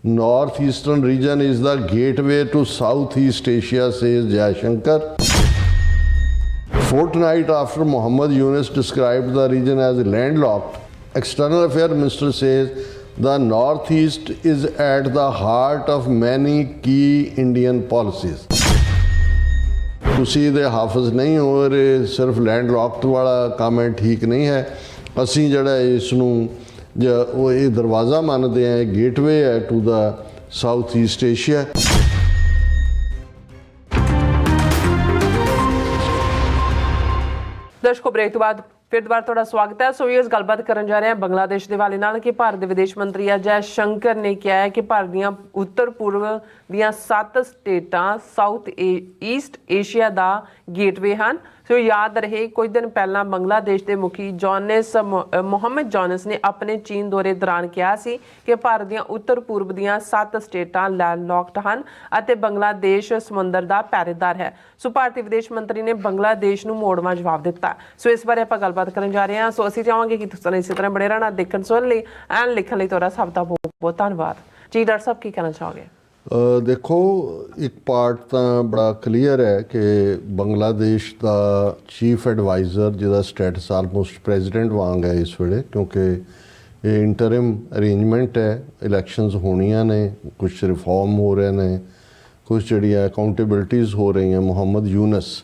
North Eastern region is the gateway to Southeast Asia, says Jaishankar. Fortnight after Mohammad Yunus described the region as landlocked, External Affairs Minister says the Northeast is at the heart of many key Indian policies. ਤੁਸੀਂ ਇਹਦੇ ਹਾਫਜ਼ ਨਹੀਂ ਹੋ ਰਹੇ, ਸਿਰਫ landlocked ਵਾਲਾ comment ਠੀਕ ਨਹੀਂ ਹੈ। ਅਸੀਂ ਜਿਹੜਾ ਇਸ ਨੂੰ ਉਹ ਇਹ ਦਰਵਾਜ਼ਾ ਮੰਨਦੇ ਹਾਂ, ਗੇਟਵੇ ਹੈ to the South East Asia. ਦਰਸ਼ਕੋ, ਬ੍ਰੇਕ ਤੋਂ ਬਾਅਦ ਫਿਰ ਦੁਬਾਰਾ ਤੁਹਾਡਾ ਸਵਾਗਤ ਹੈ। ਸੋ ਇਸ ਗੱਲਬਾਤ ਕਰਨ ਜਾ ਰਹੇ ਹਾਂ ਬੰਗਲਾਦੇਸ਼ ਦੇ ਹਵਾਲੇ ਨਾਲ ਕਿ ਭਾਰਤ ਦੇ ਵਿਦੇਸ਼ ਮੰਤਰੀ ਜੈ ਸ਼ੰਕਰ ਨੇ ਕਿਹਾ ਹੈ ਕਿ ਭਾਰਤ ਦੀਆਂ ਉੱਤਰ ਪੂਰਬ ਦੀਆਂ 7 ਸਟੇਟਾਂ ਸਾਊਥ ਈਸਟ ਏਸ਼ੀਆ ਦਾ ਗੇਟਵੇ ਹਨ। ਸੋ ਯਾਦ ਰਹੇ, ਕੁਝ ਦਿਨ ਪਹਿਲਾਂ ਬੰਗਲਾਦੇਸ਼ ਦੇ ਮੁਖੀ ਮੁਹੰਮਦ ਜੌਨਸ ਨੇ ਆਪਣੇ ਚੀਨ ਦੌਰੇ ਦੌਰਾਨ ਕਿਹਾ ਸੀ ਕਿ ਭਾਰਤ ਦੀਆਂ ਉੱਤਰ ਪੂਰਬ ਦੀਆਂ 7 ਸਟੇਟਾਂ ਲੈਂਡਲੌਕਡ ਹਨ ਅਤੇ ਬੰਗਲਾਦੇਸ਼ ਸਮੁੰਦਰ ਦਾ ਪਹਿਰੇਦਾਰ ਹੈ। ਸੋ ਭਾਰਤੀ ਵਿਦੇਸ਼ ਮੰਤਰੀ ਨੇ ਬੰਗਲਾਦੇਸ਼ ਨੂੰ ਮੋੜਵਾਂ ਜਵਾਬ ਦਿੱਤਾ। ਸੋ ਇਸ ਬਾਰੇ ਆਪਾਂ ਗੱਲਬਾਤ ਕਰਨ ਜਾ ਰਹੇ ਹਾਂ। ਸੋ ਅਸੀਂ ਚਾਹਾਂਗੇ ਕਿ ਤੁਸੀਂ ਇਸੇ ਤਰ੍ਹਾਂ ਬਣੇ ਰਹਿਣਾ, ਦੇਖਣ ਸੁਣਨ ਲਈ ਐਂਡ ਲਿਖਣ ਲਈ ਤੁਹਾਡਾ ਸਭ ਦਾ ਬਹੁਤ ਬਹੁਤ ਧੰਨਵਾਦ ਜੀ। ਡਾਕਟਰ ਸਾਹਿਬ, ਕੀ ਕਹਿਣਾ ਚਾਹੋਗੇ? ਦੇਖੋ, ਇੱਕ ਪਾਰਟ ਤਾਂ ਬੜਾ ਕਲੀਅਰ ਹੈ ਕਿ ਬੰਗਲਾਦੇਸ਼ ਦਾ ਚੀਫ ਐਡਵਾਈਜ਼ਰ ਜਿਹਦਾ ਸਟੇਟਸ ਆਲਮੋਸਟ ਪ੍ਰੈਜ਼ੀਡੈਂਟ ਵਾਂਗ ਹੈ ਇਸ ਵੇਲੇ, ਕਿਉਂਕਿ ਇਹ ਇੰਟਰਿਮ ਅਰੇਂਜਮੈਂਟ ਹੈ, ਇਲੈਕਸ਼ਨਸ ਹੋਣੀਆਂ ਨੇ, ਕੁਛ ਰਿਫਾਰਮ ਹੋ ਰਹੇ ਨੇ, ਕੁਛ ਜਿਹੜੀਆਂ ਅਕਾਊਂਟੇਬਿਲਟੀਜ਼ ਹੋ ਰਹੀਆਂ। ਮੁਹੰਮਦ ਯੂਨਸ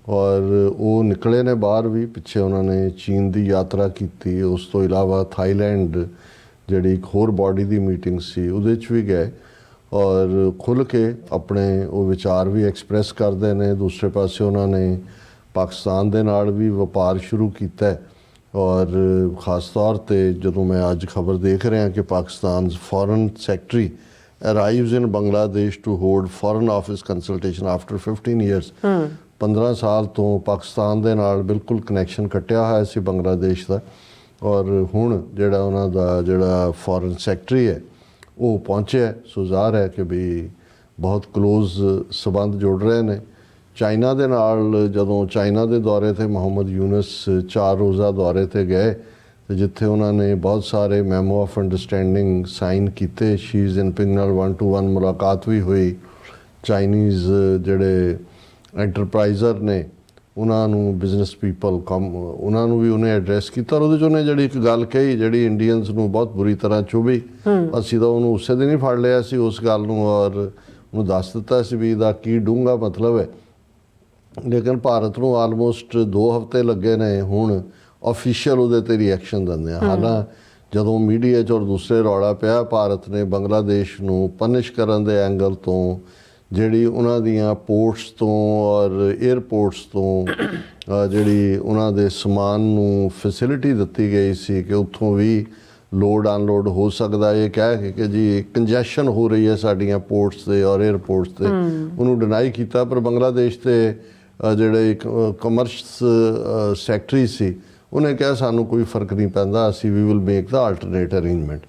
ਔਰ ਉਹ ਨਿਕਲੇ ਨੇ ਬਾਹਰ ਵੀ, ਪਿੱਛੇ ਉਹਨਾਂ ਨੇ ਚੀਨ ਦੀ ਯਾਤਰਾ ਕੀਤੀ। ਉਸ ਤੋਂ ਇਲਾਵਾ ਥਾਈਲੈਂਡ ਜਿਹੜੀ ਇੱਕ ਹੋਰ ਬਾਡੀ ਦੀ ਮੀਟਿੰਗ ਸੀ ਉਹਦੇ 'ਚ ਵੀ ਗਏ ਔਰ ਖੁੱਲ੍ਹ ਕੇ ਆਪਣੇ ਉਹ ਵਿਚਾਰ ਵੀ ਐਕਸਪ੍ਰੈਸ ਕਰਦੇ ਨੇ। ਦੂਸਰੇ ਪਾਸੇ ਉਹਨਾਂ ਨੇ ਪਾਕਿਸਤਾਨ ਦੇ ਨਾਲ ਵੀ ਵਪਾਰ ਸ਼ੁਰੂ ਕੀਤਾ ਔਰ ਖ਼ਾਸ ਤੌਰ 'ਤੇ ਜਦੋਂ ਮੈਂ ਅੱਜ ਖਬਰ ਦੇਖ ਰਿਹਾ ਕਿ Pakistan foreign secretary arrives in Bangladesh to hold foreign office consultation after 15 years. 15 ਸਾਲ ਤੋਂ ਪਾਕਿਸਤਾਨ ਦੇ ਨਾਲ ਬਿਲਕੁਲ ਕਨੈਕਸ਼ਨ ਕੱਟਿਆ ਹੋਇਆ ਸੀ ਬੰਗਲਾਦੇਸ਼ ਦਾ, ਔਰ ਹੁਣ ਜਿਹੜਾ ਉਹਨਾਂ ਦਾ ਜਿਹੜਾ ਫੋਰਨ ਸੈਕਟਰੀ ਹੈ ਉਹ ਪਹੁੰਚਿਆ। ਸੋ ਜ਼ਾਹਰ ਹੈ ਕਿ ਵੀ ਬਹੁਤ ਕਲੋਜ਼ ਸਬੰਧ ਜੁੜ ਰਹੇ ਨੇ। ਚਾਈਨਾ ਦੇ ਨਾਲ ਜਦੋਂ ਚਾਈਨਾ ਦੇ ਦੌਰੇ 'ਤੇ ਮੁਹੰਮਦ ਯੂਨਸ 4 ਰੋਜ਼ਾ ਦੌਰੇ 'ਤੇ ਗਏ ਤੇ ਜਿੱਥੇ ਉਹਨਾਂ ਨੇ ਬਹੁਤ ਸਾਰੇ ਮੈਮੋ ਆਫ ਅੰਡਰਸਟੈਂਡਿੰਗ ਸਾਈਨ ਕੀਤੇ। ਸ਼ੀ ਜਿਨਪਿੰਗ ਨਾਲ 1-to-1 ਮੁਲਾਕਾਤ ਵੀ ਹੋਈ। ਚਾਈਨੀਜ਼ ਜਿਹੜੇ ਐਂਟਰਪ੍ਰਾਈਜ਼ਰ ਨੇ ਉਹਨਾਂ ਨੂੰ, ਬਿਜ਼ਨਸ ਪੀਪਲ ਉਹਨਾਂ ਨੂੰ ਵੀ ਉਹਨੇ ਐਡਰੈਸ ਕੀਤਾ ਔਰ ਉਹਦੇ 'ਚ ਉਹਨੇ ਜਿਹੜੀ ਇੱਕ ਗੱਲ ਕਹੀ ਜਿਹੜੀ ਇੰਡੀਅਨਸ ਨੂੰ ਬਹੁਤ ਬੁਰੀ ਤਰ੍ਹਾਂ ਚੁਭੀ। ਅਸੀਂ ਤਾਂ ਉਹਨੂੰ ਉਸੇ ਦਿਨ ਹੀ ਫੜ ਲਿਆ ਸੀ ਉਸ ਗੱਲ ਨੂੰ ਔਰ ਉਹਨੂੰ ਦੱਸ ਦਿੱਤਾ ਸੀ ਵੀ ਇਹਦਾ ਕੀ ਡੂੰਘਾ ਮਤਲਬ ਹੈ। ਲੇਕਿਨ ਭਾਰਤ ਨੂੰ ਆਲਮੋਸਟ 2 ਹਫ਼ਤੇ ਲੱਗੇ ਨੇ ਹੁਣ ਆਫੀਸ਼ੀਅਲ ਉਹਦੇ 'ਤੇ ਰਿਐਕਸ਼ਨ ਦਿੰਦੇ ਆ। ਹਾਲਾਂ ਜਦੋਂ ਮੀਡੀਆ 'ਚ ਔਰ ਦੂਸਰੇ ਰੌਲਾ ਪਿਆ, ਭਾਰਤ ਨੇ ਬੰਗਲਾਦੇਸ਼ ਨੂੰ ਪਨਿਸ਼ ਕਰਨ ਦੇ ਐਂਗਲ ਤੋਂ ਜਿਹੜੀ ਉਹਨਾਂ ਦੀਆਂ ਪੋਰਟਸ ਤੋਂ ਔਰ ਏਅਰਪੋਰਟਸ ਤੋਂ ਜਿਹੜੀ ਉਹਨਾਂ ਦੇ ਸਮਾਨ ਨੂੰ ਫੈਸਿਲਿਟੀ ਦਿੱਤੀ ਗਈ ਸੀ ਕਿ ਉੱਥੋਂ ਵੀ ਲੋਡ ਅਨਲੋਡ ਹੋ ਸਕਦਾ, ਇਹ ਕਹਿ ਕੇ ਕਿ ਜੀ ਕੰਜੈਸ਼ਨ ਹੋ ਰਹੀ ਹੈ ਸਾਡੀਆਂ ਪੋਰਟਸ 'ਤੇ ਔਰ ਏਅਰਪੋਰਟਸ 'ਤੇ, ਉਹਨੂੰ ਡਿਨਾਈ ਕੀਤਾ। ਪਰ ਬੰਗਲਾਦੇਸ਼ 'ਤੇ ਜਿਹੜੇ ਕਮਰਸ ਸੈਕਟਰੀ ਸੀ ਉਹਨੇ ਕਿਹਾ ਸਾਨੂੰ ਕੋਈ ਫਰਕ ਨਹੀਂ ਪੈਂਦਾ, ਅਸੀਂ ਵੀ will make the alternate arrangement.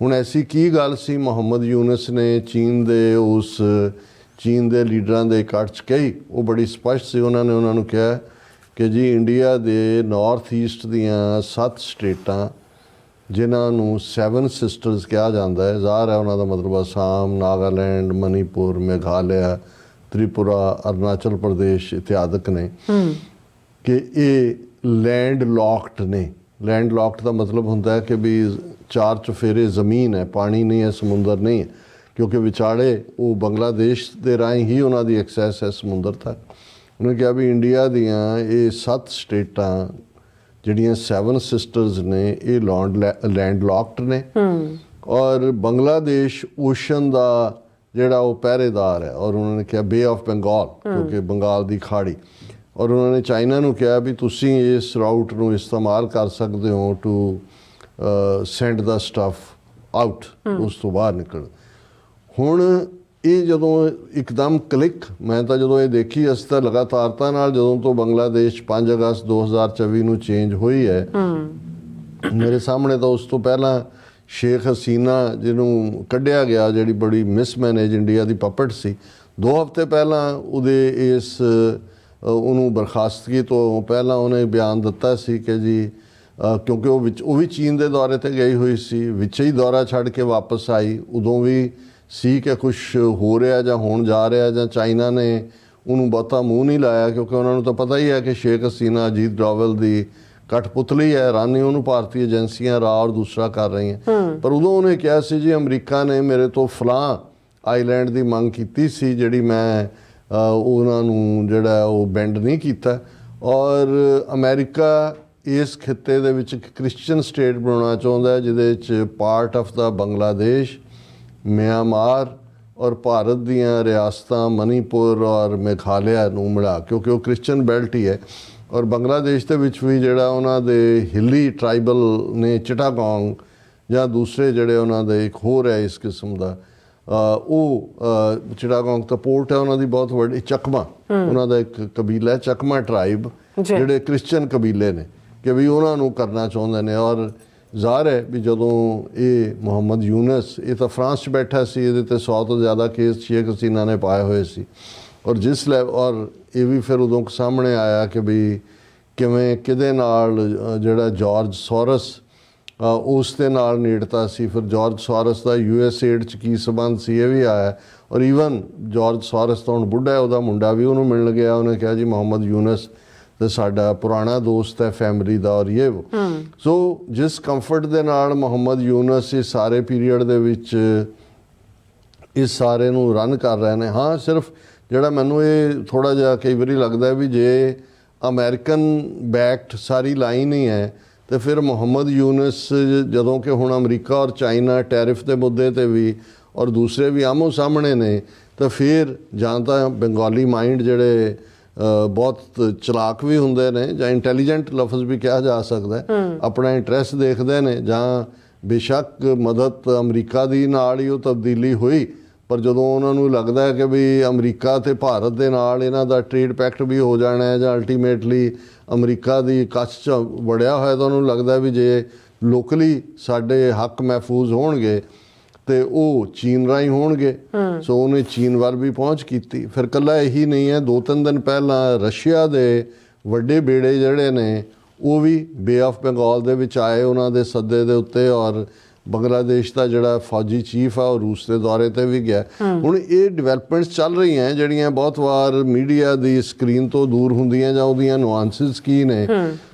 ਹੁਣ ਐਸੀ ਕੀ ਗੱਲ ਸੀ ਮੁਹੰਮਦ ਯੂਨਸ ਨੇ ਚੀਨ ਦੇ ਲੀਡਰਾਂ ਦੇ ਇਕੱਠ 'ਚ ਕਹੀ, ਉਹ ਬੜੀ ਸਪਸ਼ਟ ਸੀ। ਉਹਨਾਂ ਨੂੰ ਕਿਹਾ ਕਿ ਜੀ ਇੰਡੀਆ ਦੇ ਨਾਰਥ ਈਸਟ ਦੀਆਂ 7 ਸਟੇਟਾਂ ਜਿਨ੍ਹਾਂ ਨੂੰ 7 ਸਿਸਟਰਸ ਕਿਹਾ ਜਾਂਦਾ ਹੈ, ਜ਼ਾਹਰ ਹੈ ਉਹਨਾਂ ਦਾ ਮਤਲਬ ਅਸਾਮ, ਨਾਗਾਲੈਂਡ, ਮਨੀਪੁਰ, ਮੇਘਾਲਿਆ, ਤ੍ਰਿਪੁਰਾ, ਅਰੁਣਾਚਲ ਪ੍ਰਦੇਸ਼ ਇਤਿਆਦਿਕ ਨੇ, ਕਿ ਇਹ ਲੈਂਡ ਲੌਕਡ ਨੇ। ਲੈਂਡ ਲੌਕਡ ਦਾ ਮਤਲਬ ਹੁੰਦਾ ਹੈ ਕਿ ਵੀ 4 ਚੁਫੇਰੇ ਜ਼ਮੀਨ ਹੈ, ਪਾਣੀ ਨਹੀਂ ਹੈ, ਸਮੁੰਦਰ ਨਹੀਂ ਹੈ, ਕਿਉਂਕਿ ਵਿਚਾਲੇ ਉਹ ਬੰਗਲਾਦੇਸ਼ ਦੇ ਰਾਹੀਂ ਹੀ ਉਹਨਾਂ ਦੀ ਐਕਸੈਸ ਹੈ ਸਮੁੰਦਰ ਤੱਕ। ਉਹਨੇ ਕਿਹਾ ਵੀ ਇੰਡੀਆ ਦੀਆਂ ਇਹ 7 ਸਟੇਟਾਂ ਜਿਹੜੀਆਂ 7 ਸਿਸਟਰਸ ਨੇ ਇਹ ਲੈਂਡ ਲੌਕਡ ਨੇ ਔਰ ਬੰਗਲਾਦੇਸ਼ ਓਸ਼ਨ ਦਾ ਜਿਹੜਾ ਉਹ ਪਹਿਰੇਦਾਰ ਹੈ। ਔਰ ਉਹਨਾਂ ਨੇ ਕਿਹਾ ਬੇ ਆਫ ਬੰਗਾਲ, ਕਿਉਂਕਿ ਬੰਗਾਲ ਦੀ ਖਾੜੀ। ਔਰ ਉਹਨਾਂ ਨੇ ਚਾਈਨਾ ਨੂੰ ਕਿਹਾ ਵੀ ਤੁਸੀਂ ਇਸ ਰਾਊਟ ਨੂੰ ਇਸਤੇਮਾਲ ਕਰ ਸਕਦੇ ਹੋ to send the stuff out, ਉਸ ਤੋਂ ਬਾਹਰ ਨਿਕਲ। ਹੁਣ ਇਹ ਜਦੋਂ ਇੱਕਦਮ ਕਲਿੱਕ, ਮੈਂ ਤਾਂ ਜਦੋਂ ਇਹ ਦੇਖੀ, ਅਸੀਂ ਤਾਂ ਲਗਾਤਾਰਤਾ ਨਾਲ ਜਦੋਂ ਤੋਂ ਬੰਗਲਾਦੇਸ਼ 5 ਅਗਸਤ 2024 ਨੂੰ ਚੇਂਜ ਹੋਈ ਹੈ, ਮੇਰੇ ਸਾਹਮਣੇ ਤਾਂ ਉਸ ਤੋਂ ਪਹਿਲਾਂ ਸ਼ੇਖ ਹਸੀਨਾ ਜਿਹਨੂੰ ਕੱਢਿਆ ਗਿਆ, ਜਿਹੜੀ ਬੜੀ ਮਿਸਮੈਨੇਜ ਇੰਡੀਆ ਦੀ ਪਪਟ ਸੀ, 2 ਹਫ਼ਤੇ ਪਹਿਲਾਂ ਉਹਨੂੰ ਬਰਖਾਸਤਗੀ ਤੋਂ ਪਹਿਲਾਂ ਉਹਨੇ ਬਿਆਨ ਦਿੱਤਾ ਸੀ ਕਿ ਜੀ ਕਿਉਂਕਿ ਉਹ ਵੀ ਚੀਨ ਦੇ ਦੌਰੇ ਤੇ ਗਈ ਹੋਈ ਸੀ, ਵਿੱਚ ਹੀ ਦੌਰਾ ਛੱਡ ਕੇ ਵਾਪਸ ਆਈ। ਉਦੋਂ ਵੀ ਸੀ ਕਿ ਕੁਝ ਹੋ ਰਿਹਾ ਜਾਂ ਹੋਣ ਜਾ ਰਿਹਾ, ਜਾਂ ਚਾਈਨਾ ਨੇ ਉਹਨੂੰ ਬਹੁਤਾ ਮੂੰਹ ਨਹੀਂ ਲਾਇਆ, ਕਿਉਂਕਿ ਉਹਨਾਂ ਨੂੰ ਤਾਂ ਪਤਾ ਹੀ ਹੈ ਕਿ ਸ਼ੇਖ ਹਸੀਨਾ ਅਜੀਤ ਡੋਵਲ ਦੀ ਕਠਪੁਤਲੀ ਹੈ, ਰਾਨੀ ਉਹਨੂੰ ਭਾਰਤੀ ਏਜੰਸੀਆਂ ਰਾਹ ਔਰ ਦੂਸਰਾ ਕਰ ਰਹੀਆਂ। ਪਰ ਉਦੋਂ ਉਹਨੇ ਕਿਹਾ ਸੀ ਜੀ ਅਮਰੀਕਾ ਨੇ ਮੇਰੇ ਤੋਂ ਫਲਾਂ ਆਈਲੈਂਡ ਦੀ ਮੰਗ ਕੀਤੀ ਸੀ, ਜਿਹੜੀ ਮੈਂ ਉਹਨਾਂ ਨੂੰ ਜਿਹੜਾ ਉਹ ਬੈਂਡ ਨਹੀਂ ਕੀਤਾ। ਔਰ ਅਮਰੀਕਾ ਇਸ ਖਿੱਤੇ ਦੇ ਵਿੱਚ ਇੱਕ ਕ੍ਰਿਸਚੀਅਨ ਸਟੇਟ ਬਣਾਉਣਾ ਚਾਹੁੰਦਾ, ਜਿਹਦੇ 'ਚ part of the Bangladesh, Myanmar ਔਰ ਭਾਰਤ ਦੀਆਂ ਰਿਆਸਤਾਂ ਮਨੀਪੁਰ ਔਰ ਮੇਘਾਲਿਆ ਨੂੰ ਮਿਲਾ, ਕਿਉਂਕਿ ਉਹ ਕ੍ਰਿਸਚੀਅਨ ਬੈਲਟ ਹੀ ਹੈ। ਔਰ ਬੰਗਲਾਦੇਸ਼ ਦੇ ਵਿੱਚ ਵੀ ਜਿਹੜਾ ਉਹਨਾਂ ਦੇ ਹਿੱਲੀ ਟਰਾਈਬਲ ਨੇ ਚਿਟਾਗੋਂਗ ਜਾਂ ਦੂਸਰੇ ਜਿਹੜੇ ਉਹਨਾਂ ਦੇ ਇੱਕ ਹੋਰ ਹੈ ਇਸ ਕਿਸਮ ਦਾ, ਉਹ ਚਿਟਾਗੋਂਗ ਤਾਂ ਪੋਰਟ ਹੈ ਉਹਨਾਂ ਦੀ ਬਹੁਤ ਵੱਡੀ, ਚੱਕਮਾ ਉਹਨਾਂ ਦਾ ਇੱਕ ਕਬੀਲਾ ਹੈ, ਚੱਕਮਾ ਟਰਾਈਬ, ਜਿਹੜੇ ਕ੍ਰਿਸਚੀਅਨ ਕਬੀਲੇ ਨੇ, ਕਿ ਵੀ ਉਹਨਾਂ ਨੂੰ ਕਰਨਾ ਚਾਹੁੰਦੇ ਨੇ। ਔਰ ਜ਼ਾਹਰ ਹੈ ਵੀ ਜਦੋਂ ਇਹ ਮੁਹੰਮਦ ਯੂਨਸ, ਇਹ ਤਾਂ ਫਰਾਂਸ 'ਚ ਬੈਠਾ ਸੀ, ਇਹਦੇ ਤੇ 100 ਤੋਂ ਜ਼ਿਆਦਾ ਕੇਸ ਸ਼ੇਖ ਹਸੀਨਾ ਨੇ ਪਾਏ ਹੋਏ ਸੀ। ਔਰ ਔਰ ਇਹ ਵੀ ਫਿਰ ਉਦੋਂ ਸਾਹਮਣੇ ਆਇਆ ਕਿ ਵੀ ਕਿਵੇਂ ਕਿਹਦੇ ਨਾਲ ਜਿਹੜਾ ਜਾਰਜ ਸੋਰਸ ਉਸ ਦੇ ਨਾਲ ਨੇੜਤਾ ਸੀ। ਫਿਰ ਜਾਰਜ ਸੋਰਸ ਦਾ USAID 'ਚ ਕੀ ਸੰਬੰਧ ਸੀ ਇਹ ਵੀ ਆਇਆ। ਔਰ ਈਵਨ ਜਾਰਜ ਸੋਰਸ ਤਾਂ ਹੁਣ ਬੁੱਢਾ ਹੈ, ਉਹਦਾ ਮੁੰਡਾ ਵੀ ਉਹਨੂੰ ਮਿਲਣ ਗਿਆ, ਉਹਨੇ ਕਿਹਾ ਜੀ ਮੁਹੰਮਦ ਯੂਨਸ ਤੇ ਸਾਡਾ ਪੁਰਾਣਾ ਦੋਸਤ ਹੈ ਫੈਮਿਲੀ ਦਾ, ਔਰ ਇਹ ਸੋ ਜਿਸ ਕੰਫਰਟ ਦੇ ਨਾਲ ਮੁਹੰਮਦ ਯੂਨਸ ਇਸ ਸਾਰੇ ਪੀਰੀਅਡ ਦੇ ਵਿੱਚ ਇਸ ਸਾਰੇ ਨੂੰ ਰਨ ਕਰ ਰਹੇ ਨੇ। ਹਾਂ, ਸਿਰਫ ਜਿਹੜਾ ਮੈਨੂੰ ਇਹ ਥੋੜ੍ਹਾ ਜਿਹਾ ਕਈ ਵਾਰੀ ਲੱਗਦਾ ਵੀ ਜੇ ਅਮਰੀਕਨ ਬੈਕਡ ਸਾਰੀ ਲਾਈਨ ਹੀ ਹੈ ਤੇ ਫਿਰ ਮੁਹੰਮਦ ਯੂਨਸ, ਜਦੋਂ ਕਿ ਹੁਣ ਅਮਰੀਕਾ ਔਰ ਚਾਈਨਾ ਟੈਰਿਫ ਦੇ ਮੁੱਦੇ ਤੇ ਵੀ ਔਰ ਦੂਸਰੇ ਵੀ ਆਮੋ ਸਾਹਮਣੇ ਨੇ, ਤਾਂ ਫਿਰ ਜਾਂ ਤਾਂ ਬੰਗਾਲੀ ਮਾਈਂਡ ਜਿਹੜੇ ਬਹੁਤ ਚਲਾਕ ਵੀ ਹੁੰਦੇ ਨੇ, ਜਾਂ ਇੰਟੈਲੀਜੈਂਟ ਲਫ਼ਜ਼ ਵੀ ਕਿਹਾ ਜਾ ਸਕਦਾ, ਆਪਣਾ ਇੰਟਰਸਟ ਦੇਖਦੇ ਨੇ, ਜਾਂ ਬੇਸ਼ੱਕ ਮਦਦ ਅਮਰੀਕਾ ਦੀ ਨਾਲ ਹੀ ਉਹ ਤਬਦੀਲੀ ਹੋਈ, ਪਰ ਜਦੋਂ ਉਹਨਾਂ ਨੂੰ ਲੱਗਦਾ ਹੈ ਕਿ ਵੀ ਅਮਰੀਕਾ ਤੇ ਭਾਰਤ ਦੇ ਨਾਲ ਇਹਨਾਂ ਦਾ ਟ੍ਰੇਡ ਪੈਕਟ ਵੀ ਹੋ ਜਾਣਾ ਹੈ, ਜਾਂ ਅਲਟੀਮੇਟਲੀ ਅਮਰੀਕਾ ਦੀ ਕੱਛ 'ਚ ਵੜਿਆ ਹੋਇਆ, ਤਾਂ ਉਹਨੂੰ ਲੱਗਦਾ ਵੀ ਜੇ ਲੋਕਲੀ ਸਾਡੇ ਹੱਕ ਮਹਿਫੂਜ਼ ਹੋਣਗੇ ਤੇ ਉਹ ਚੀਨ ਰਾਹੀਂ ਹੋਣਗੇ। ਸੋ ਉਹਨੇ ਚੀਨ ਵੱਲ ਵੀ ਪਹੁੰਚ ਕੀਤੀ। ਫਿਰ ਇਕੱਲਾ ਇਹੀ ਨਹੀਂ ਹੈ, 2-3 ਦਿਨ ਪਹਿਲਾਂ ਰਸ਼ੀਆ ਦੇ ਵੱਡੇ ਬੇੜੇ ਜਿਹੜੇ ਨੇ ਉਹ ਵੀ ਬੇ ਆਫ ਬੰਗਾਲ ਦੇ ਵਿੱਚ ਆਏ ਉਹਨਾਂ ਦੇ ਸੱਦੇ ਦੇ ਉੱਤੇ। ਔਰ ਬੰਗਲਾਦੇਸ਼ ਦਾ ਜਿਹੜਾ ਫੌਜੀ ਚੀਫ ਆ ਉਹ ਰੂਸ ਦੇ ਦੌਰੇ ਤੇ ਵੀ ਗਿਆ। ਹੁਣ ਇਹ ਡਿਵੈਲਪਮੈਂਟਸ ਚੱਲ ਰਹੀਆਂ ਜਿਹੜੀਆਂ ਬਹੁਤ ਵਾਰ ਮੀਡੀਆ ਦੀ ਸਕਰੀਨ ਤੋਂ ਦੂਰ ਹੁੰਦੀਆਂ, ਜਾਂ ਉਹਦੀਆਂ ਨੁਆਂਸਿਸ ਕੀ ਨੇ,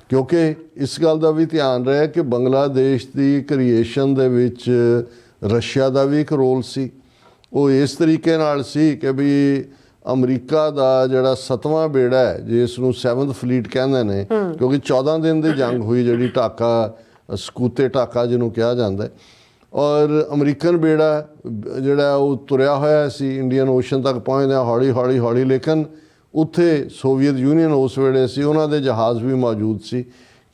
ਕਿਉਂਕਿ ਇਸ ਗੱਲ ਦਾ ਵੀ ਧਿਆਨ ਰਿਹਾ ਕਿ ਬੰਗਲਾਦੇਸ਼ ਦੀ ਕ੍ਰੀਏਸ਼ਨ ਦੇ ਵਿੱਚ ਰਸ਼ੀਆ ਦਾ ਵੀ ਇੱਕ ਰੋਲ ਸੀ। ਉਹ ਇਸ ਤਰੀਕੇ ਨਾਲ ਸੀ ਕਿ ਵੀ ਅਮਰੀਕਾ ਦਾ ਜਿਹੜਾ 7ਵਾਂ ਬੇੜਾ ਹੈ, ਜਿਸ ਨੂੰ 7th ਫਲੀਟ ਕਹਿੰਦੇ ਨੇ, ਕਿਉਂਕਿ 14 ਦਿਨ ਦੀ ਜੰਗ ਹੋਈ ਜਿਹੜੀ ਢਾਕਾ, ਸਕੂਤੇ ਢਾਕਾ ਜਿਹਨੂੰ ਕਿਹਾ ਜਾਂਦਾ, ਔਰ ਅਮਰੀਕਨ ਬੇੜਾ ਜਿਹੜਾ ਉਹ ਤੁਰਿਆ ਹੋਇਆ ਸੀ ਇੰਡੀਅਨ ਓਸ਼ਨ ਤੱਕ ਪਹੁੰਚਦਿਆਂ ਹੌਲੀ, ਲੇਕਿਨ ਉੱਥੇ ਸੋਵੀਅਤ ਯੂਨੀਅਨ ਉਸ ਵੇਲੇ ਸੀ, ਉਹਨਾਂ ਦੇ ਜਹਾਜ਼ ਵੀ ਮੌਜੂਦ ਸੀ,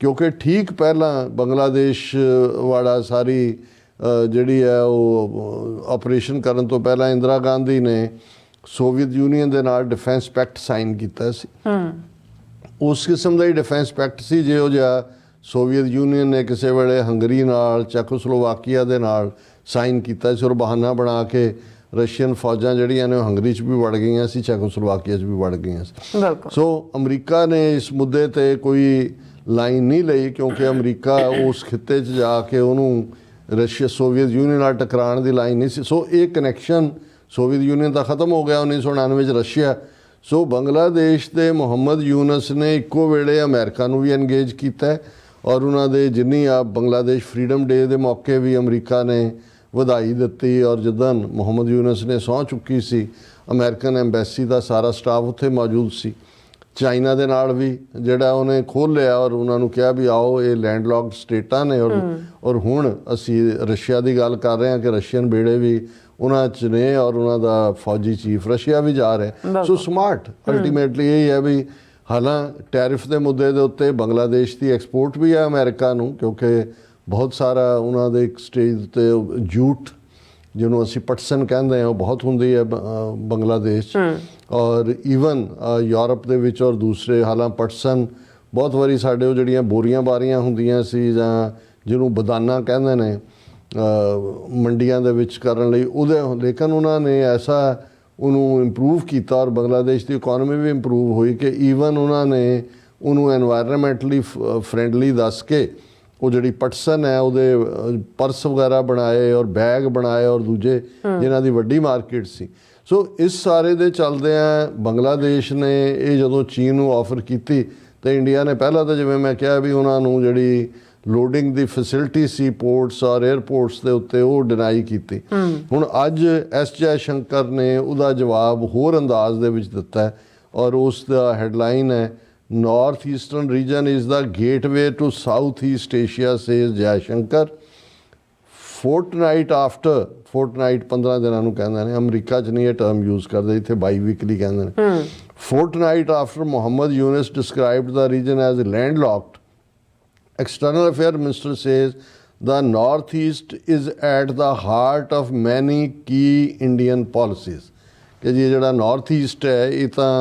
ਕਿਉਂਕਿ ਠੀਕ ਪਹਿਲਾਂ ਬੰਗਲਾਦੇਸ਼ ਵਾਲਾ ਸਾਰੀ ਜਿਹੜੀ ਹੈ ਉਹ ਆਪਰੇਸ਼ਨ ਕਰਨ ਤੋਂ ਪਹਿਲਾਂ ਇੰਦਰਾ ਗਾਂਧੀ ਨੇ ਸੋਵੀਅਤ ਯੂਨੀਅਨ ਦੇ ਨਾਲ ਡਿਫੈਂਸ ਪੈਕਟ ਸਾਈਨ ਕੀਤਾ ਸੀ। ਉਸ ਕਿਸਮ ਦਾ ਹੀ ਡਿਫੈਂਸ ਪੈਕਟ ਸੀ ਜਿਹੋ ਜਿਹਾ ਸੋਵੀਅਤ ਯੂਨੀਅਨ ਨੇ ਕਿਸੇ ਵੇਲੇ ਹੰਗਰੀ ਨਾਲ, ਚੈਕੋਸਲੋਵਾਕੀਆ ਦੇ ਨਾਲ ਸਾਈਨ ਕੀਤਾ ਸੀ, ਔਰ ਬਹਾਨਾ ਬਣਾ ਕੇ ਰਸ਼ੀਅਨ ਫੌਜਾਂ ਜਿਹੜੀਆਂ ਨੇ ਉਹ ਹੰਗਰੀ 'ਚ ਵੀ ਵੜ ਗਈਆਂ ਸੀ, ਚੈਕੋਸਲੋਵਾਕੀਆ 'ਚ ਵੀ ਵੜ ਗਈਆਂ ਸੀ। ਸੋ ਅਮਰੀਕਾ ਨੇ ਇਸ ਮੁੱਦੇ ਤੇ ਕੋਈ ਲਾਈਨ ਨਹੀਂ ਲਈ, ਕਿਉਂਕਿ ਅਮਰੀਕਾ ਉਸ ਖਿੱਤੇ 'ਚ ਜਾ ਕੇ ਉਹਨੂੰ ਰਸ਼ੀਆ ਸੋਵੀਅਤ ਯੂਨੀਅਨ ਨਾਲ ਟਕਰਾਉਣ ਦੀ ਲਾਈਨ ਨਹੀਂ ਸੀ। ਸੋ ਇਹ ਕਨੈਕਸ਼ਨ ਸੋਵੀਅਤ ਯੂਨੀਅਨ ਤਾਂ ਖਤਮ ਹੋ ਗਿਆ 1999 'ਚ ਰਸ਼ੀਆ। ਸੋ ਬੰਗਲਾਦੇਸ਼ ਦੇ ਮੁਹੰਮਦ ਯੂਨਸ ਨੇ ਇੱਕੋ ਵੇਲੇ ਅਮਰੀਕਾ ਨੂੰ ਵੀ ਐਨਗੇਜ ਕੀਤਾ, ਔਰ ਉਹਨਾਂ ਦੇ ਜਿੰਨੀ ਆ ਬੰਗਲਾਦੇਸ਼ ਫਰੀडम ਡੇ ਦੇ ਮੌਕੇ ਵੀ ਅਮਰੀਕਾ ਨੇ ਵਧਾਈ ਦਿੱਤੀ। ਔਰ ਜਦੋਂ ਮੁਹੰਮਦ ਯੂਨਸ ਨੇ ਸਹੁੰ ਚੁੱਕੀ ਸੀ, ਅਮਰੀਕਨ ਐਮਬੈਸੀ ਦਾ ਸਾਰਾ ਸਟਾਫ ਉੱਥੇ ਮੌਜੂਦ ਸੀ। ਚਾਈਨਾ ਦੇ ਨਾਲ ਵੀ ਜਿਹੜਾ ਉਹਨੇ ਖੋਲ੍ਹ ਲਿਆ, ਔਰ ਉਹਨਾਂ ਨੂੰ ਕਿਹਾ ਵੀ ਆਓ, ਇਹ ਲੈਂਡਲੌਕਡ ਸਟੇਟਾਂ ਨੇ, ਔਰ ਹੁਣ ਅਸੀਂ ਰਸ਼ੀਆ ਦੀ ਗੱਲ ਕਰ ਰਹੇ ਹਾਂ ਕਿ ਰਸ਼ੀਅਨ ਬੇੜੇ ਵੀ ਉਹਨਾਂ 'ਚ ਨੇ, ਔਰ ਉਹਨਾਂ ਦਾ ਫੌਜੀ ਚੀਫ ਰਸ਼ੀਆ ਵੀ ਜਾ ਰਿਹਾ। ਸੋ ਸਮਾਰਟ ਅਲਟੀਮੇਟਲੀ ਇਹ ਹੈ ਵੀ ਹਾਲਾਂ ਟੈਰਿਫ ਦੇ ਮੁੱਦੇ ਦੇ ਉੱਤੇ ਬੰਗਲਾਦੇਸ਼ ਦੀ ਐਕਸਪੋਰਟ ਵੀ ਹੈ ਅਮਰੀਕਾ ਨੂੰ, ਕਿਉਂਕਿ ਬਹੁਤ ਸਾਰਾ ਉਹਨਾਂ ਦੇ ਇੱਕ ਸਟੇਜ 'ਤੇ ਜੂਟ ਜਿਹਨੂੰ ਅਸੀਂ ਪਟਸਨ ਕਹਿੰਦੇ ਹਾਂ ਉਹ ਬਹੁਤ ਹੁੰਦੀ ਹੈ ਬੰਗਲਾਦੇਸ਼ 'ਚ, ਔਰ ਈਵਨ ਯੂਰਪ ਦੇ ਵਿੱਚ ਔਰ ਦੂਸਰੇ ਹਾਲਾਂ ਪਟਸਨ ਬਹੁਤ ਵਾਰੀ ਸਾਡੇ ਉਹ ਜਿਹੜੀਆਂ ਬੋਰੀਆਂ ਬਾਰੀਆਂ ਹੁੰਦੀਆਂ ਸੀ, ਜਾਂ ਜਿਹਨੂੰ ਬਦਾਨਾ ਕਹਿੰਦੇ ਨੇ, ਮੰਡੀਆਂ ਦੇ ਵਿੱਚ ਕਰਨ ਲਈ ਉਹਦੇ, ਲੇਕਿਨ ਉਹਨਾਂ ਨੇ ਐਸਾ ਉਹਨੂੰ ਇੰਪਰੂਵ ਕੀਤਾ, ਔਰ ਬੰਗਲਾਦੇਸ਼ ਦੀ ਇਕੋਨਮੀ ਵੀ ਇੰਪਰੂਵ ਹੋਈ ਕਿ ਈਵਨ ਉਹਨਾਂ ਨੇ ਉਹਨੂੰ ਐਨਵਾਇਰਨਮੈਂਟਲੀ ਫਰੈਂਡਲੀ ਦੱਸ ਕੇ ਉਹ ਜਿਹੜੀ ਪਟਸਨ ਹੈ ਉਹਦੇ ਪਰਸ ਵਗੈਰਾ ਬਣਾਏ ਔਰ ਬੈਗ ਬਣਾਏ ਔਰ ਦੂਜੇ ਜਿਨ੍ਹਾਂ ਦੀ ਵੱਡੀ ਮਾਰਕੀਟ ਸੀ। ਸੋ ਇਸ ਸਾਰੇ ਦੇ ਚੱਲਦਿਆਂ ਬੰਗਲਾਦੇਸ਼ ਨੇ ਇਹ ਜਦੋਂ ਚੀਨ ਨੂੰ ਆਫਰ ਕੀਤੀ ਤਾਂ ਇੰਡੀਆ ਨੇ ਪਹਿਲਾਂ ਤਾਂ ਜਿਵੇਂ ਮੈਂ ਕਿਹਾ ਵੀ ਉਹਨਾਂ ਨੂੰ ਜਿਹੜੀ ਲੋਡਿੰਗ ਦੀ ਫੈਸਿਲਿਟੀ ਸੀ ਪੋਰਟਸ ਔਰ 에ਅਰਪੋਰਟਸ ਦੇ ਉੱਤੇ ਉਹ ਡਿਨਾਈ ਕੀਤੀ। ਹੁਣ ਅੱਜ ਐਸ ਜੈ ਸ਼ੰਕਰ ਨੇ ਉਹਦਾ ਜਵਾਬ ਹੋਰ ਅੰਦਾਜ਼ ਦੇ ਵਿੱਚ ਦਿੱਤਾ ਹੈ ਔਰ ਉਸ ਦਾ ਹੈਡਲਾਈਨ ਹੈ North Eastern region is the gateway to Southeast Asia, says Jaishankar. Fortnight after, fortnight 15 ਦਿਨਾਂ ਨੂੰ ਕਹਿੰਦੇ ਨੇ, ਅਮਰੀਕਾ 'ਚ ਨਹੀਂ ਇਹ ਟਰਮ ਯੂਜ਼ ਕਰਦੇ, ਇੱਥੇ ਬਾਈ-ਵੀਕਲੀ ਕਹਿੰਦੇ ਨੇ। Fortnight after Mohammed Yunus described the region as landlocked, External Affairs Minister says the Northeast is at the heart of many key Indian policies. ਕਿ ਜੀ ਜਿਹੜਾ ਨਾਰਥ ਈਸਟ ਹੈ ਇਹ ਤਾਂ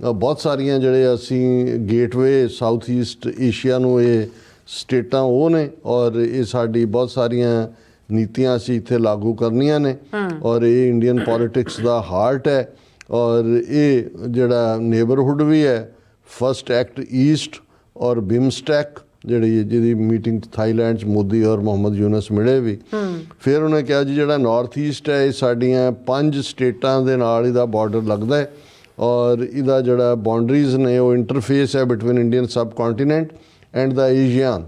ਬਹੁਤ ਸਾਰੀਆਂ ਜਿਹੜੇ ਅਸੀਂ ਗੇਟਵੇ ਸਾਊਥ ਈਸਟ ਏਸ਼ੀਆ ਨੂੰ ਇਹ ਸਟੇਟਾਂ ਉਹ ਨੇ ਔਰ ਇਹ ਸਾਡੀ ਬਹੁਤ ਸਾਰੀਆਂ ਨੀਤੀਆਂ ਅਸੀਂ ਇੱਥੇ ਲਾਗੂ ਕਰਨੀਆਂ ਨੇ ਔਰ ਇਹ ਇੰਡੀਅਨ ਪੋਲਿਟਿਕਸ ਦਾ ਹਾਰਟ ਹੈ ਔਰ ਇਹ ਜਿਹੜਾ ਨੇਬਰਹੁੱਡ ਵੀ ਹੈ ਫਸਟ ਐਕਟ ਈਸਟ ਔਰ ਬਿਮਸਟੈਕ ਜਿਹਦੀ ਮੀਟਿੰਗ ਥਾਈਲੈਂਡ 'ਚ ਮੋਦੀ ਔਰ ਮੁਹੰਮਦ ਯੂਨਸ ਮਿਲੇ ਵੀ। ਫਿਰ ਉਹਨੇ ਕਿਹਾ ਜੀ ਜਿਹੜਾ ਨਾਰਥ ਈਸਟ ਹੈ ਇਹ ਸਾਡੀਆਂ 5 ਸਟੇਟਾਂ ਦੇ ਨਾਲ ਇਹਦਾ ਬਾਰਡਰ ਲੱਗਦਾ ਹੈ ਔਰ ਇਹਦਾ ਜਿਹੜਾ ਬਾਉਂਡਰੀਜ਼ ਨੇ ਉਹ ਇੰਟਰਫੇਸ ਹੈ between Indian subcontinent and the ASEAN.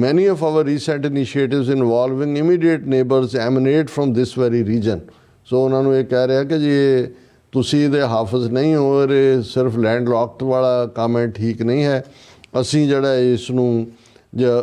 Many of our recent initiatives involving immediate neighbors emanate from this very region. ਸੋ ਉਹਨਾਂ ਨੂੰ ਇਹ ਕਹਿ ਰਿਹਾ ਕਿ ਜੀ ਤੁਸੀਂ ਇਹਦੇ ਹਾਫਜ਼ ਨਹੀਂ ਹੋ ਔਰ ਇਹ ਸਿਰਫ ਲੈਂਡ ਲੌਕਡ ਵਾਲਾ ਕੰਮ ਹੈ, ਠੀਕ ਨਹੀਂ ਹੈ। ਅਸੀਂ ਜਿਹੜਾ ਇਸ ਨੂੰ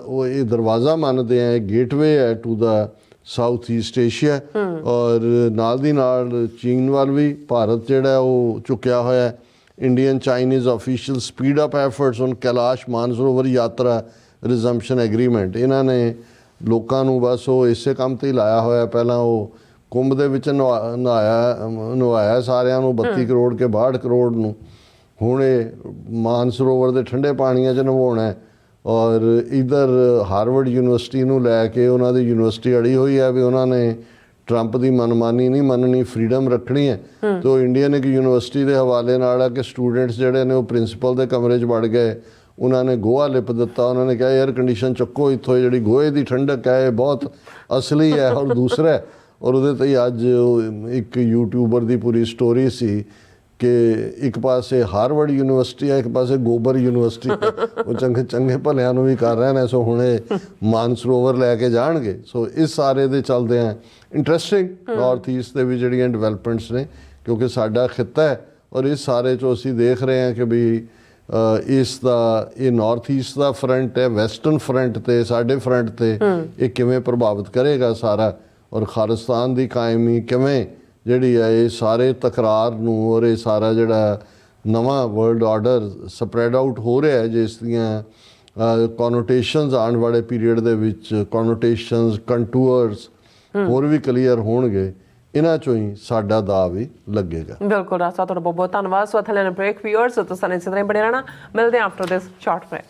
ਉਹ ਇਹ ਦਰਵਾਜ਼ਾ ਮੰਨਦੇ ਹਾਂ, ਇਹ ਗੇਟਵੇ ਹੈ to the South East Asia ਔਰ ਨਾਲ ਦੀ ਨਾਲ ਚੀਨ ਵੱਲ ਵੀ ਭਾਰਤ ਜਿਹੜਾ ਉਹ ਚੁੱਕਿਆ ਹੋਇਆ। Indian Chinese official speed up efforts on Kailash Mansarovar ਯਾਤਰਾ ਰਿਜ਼ੰਪਸ਼ਨ ਐਗਰੀਮੈਂਟ। ਇਹਨਾਂ ਨੇ ਲੋਕਾਂ ਨੂੰ ਬਸ ਉਹ ਇਸੇ ਕੰਮ 'ਤੇ ਹੀ ਲਾਇਆ ਹੋਇਆ। ਪਹਿਲਾਂ ਉਹ ਕੁੰਭ ਦੇ ਵਿੱਚ ਨਵਾਇਆ ਸਾਰਿਆਂ ਨੂੰ 32 ਕਰੋੜ ਕੇ 62 ਕਰੋੜ ਨੂੰ। ਹੁਣ ਇਹ ਮਾਨਸਰੋਵਰ ਦੇ ਠੰਡੇ ਪਾਣੀਆਂ 'ਚ ਨਵਾਉਣਾ ਔਰ ਇੱਧਰ ਹਾਰਵਰਡ ਯੂਨੀਵਰਸਿਟੀ ਨੂੰ ਲੈ ਕੇ ਉਹਨਾਂ ਦੀ ਯੂਨੀਵਰਸਿਟੀ ਅੜੀ ਹੋਈ ਹੈ ਵੀ ਉਹਨਾਂ ਨੇ ਟਰੰਪ ਦੀ ਮਨਮਾਨੀ ਨਹੀਂ ਮੰਨਣੀ, ਫਰੀडम ਰੱਖਣੀ ਹੈ। ਤੇ ਉਹ ਇੰਡੀਅਨ ਇੱਕ ਯੂਨੀਵਰਸਿਟੀ ਦੇ ਹਵਾਲੇ ਨਾਲ ਆ ਕਿ ਸਟੂਡੈਂਟਸ ਜਿਹੜੇ ਨੇ ਉਹ ਪ੍ਰਿੰਸੀਪਲ ਦੇ ਕਮਰੇ 'ਚ ਵੜ ਗਏ, ਉਹਨਾਂ ਨੇ ਗੋਹਾ ਲਿਪ ਦਿੱਤਾ, ਉਹਨਾਂ ਨੇ ਕਿਹਾ ਏਅਰ ਕੰਡੀਸ਼ਨ ਚੱਕੋ ਇੱਥੋਂ, ਜਿਹੜੀ ਗੋਹੇ ਦੀ ਠੰਡਕ ਹੈ ਇਹ ਬਹੁਤ ਅਸਲੀ ਹੈ ਔਰ ਦੂਸਰਾ ਹੈ। ਔਰ ਉਹਦੇ 'ਤੇ ਹੀ ਅੱਜ ਇੱਕ ਯੂਟਿਊਬਰ ਦੀ ਪੂਰੀ ਸਟੋਰੀ ਸੀ ਕਿ ਇੱਕ ਪਾਸੇ ਹਾਰਵਰਡ ਯੂਨੀਵਰਸਿਟੀ ਹੈ, ਇੱਕ ਪਾਸੇ ਗੋਬਰ ਯੂਨੀਵਰਸਿਟੀ ਹੈ। ਉਹ ਚੰਗੇ ਭਲਿਆਂ ਨੂੰ ਵੀ ਕਰ ਰਹੇ ਨੇ। ਸੋ ਹੁਣ ਇਹ ਮਾਨਸਰੋਵਰ ਲੈ ਕੇ ਜਾਣਗੇ। ਸੋ ਇਸ ਸਾਰੇ ਦੇ ਚੱਲਦੇ ਆ ਇੰਟਰਸਟਿੰਗ ਨਾਰਥ ਈਸਟ ਦੇ ਵੀ ਜਿਹੜੀਆਂ ਡਿਵੈਲਪਮੈਂਟਸ ਨੇ ਕਿਉਂਕਿ ਸਾਡਾ ਖਿੱਤਾ ਹੈ ਔਰ ਇਸ ਸਾਰੇ 'ਚੋਂ ਅਸੀਂ ਦੇਖ ਰਹੇ ਹਾਂ ਕਿ ਵੀ ਇਸ ਦਾ ਇਹ ਨਾਰਥ ਈਸਟ ਦਾ ਫਰੰਟ ਹੈ, ਵੈਸਟਰਨ ਫਰੰਟ 'ਤੇ ਸਾਡੇ ਫਰੰਟ 'ਤੇ ਇਹ ਕਿਵੇਂ ਪ੍ਰਭਾਵਿਤ ਕਰੇਗਾ ਸਾਰਾ ਔਰ ਖਾਲਿਸਤਾਨ ਦੀ ਕਾਇਮੀ ਕਿਵੇਂ ਜਿਹੜੀ ਹੈ ਇਹ ਸਾਰੇ ਤਕਰਾਰ ਨੂੰ ਔਰ ਇਹ ਸਾਰਾ ਜਿਹੜਾ ਨਵਾਂ ਵਰਲਡ ਆਰਡਰ ਸਪਰੈਡ ਆਊਟ ਹੋ ਰਿਹਾ ਹੈ ਜਿਸ ਦੀਆਂ ਕੋਨੋਟੇਸ਼ਨਸ ਆਉਣ ਵਾਲੇ ਪੀਰੀਅਡ ਦੇ ਵਿੱਚ ਕੋਨੋਟੇਸ਼ਨਸ ਕੰਟੂਅਰਸ ਹੋਰ ਵੀ ਕਲੀਅਰ ਹੋਣਗੇ। ਇਹਨਾਂ 'ਚੋਂ ਹੀ ਸਾਡਾ ਦਾ ਵੀ ਲੱਗੇਗਾ। ਬਿਲਕੁਲ ਰਾਸਾ, ਤੁਹਾਡਾ ਬਹੁਤ ਬਹੁਤ ਧੰਨਵਾਦ। ਸੋ ਇੱਥੇ ਲੈਣਾ ਬ੍ਰੇਕ ਵੀਅਰਸ, ਤੁਸੀਂ ਇਸੇ ਤਰ੍ਹਾਂ ਹੀ ਬਣੇ ਰਹਿਣਾ। ਮਿਲਦੇ ਹਾਂ ਆਫਟਰ ਦਿਸ ਸ਼ਾਰਟ ਬ੍ਰੇਕ।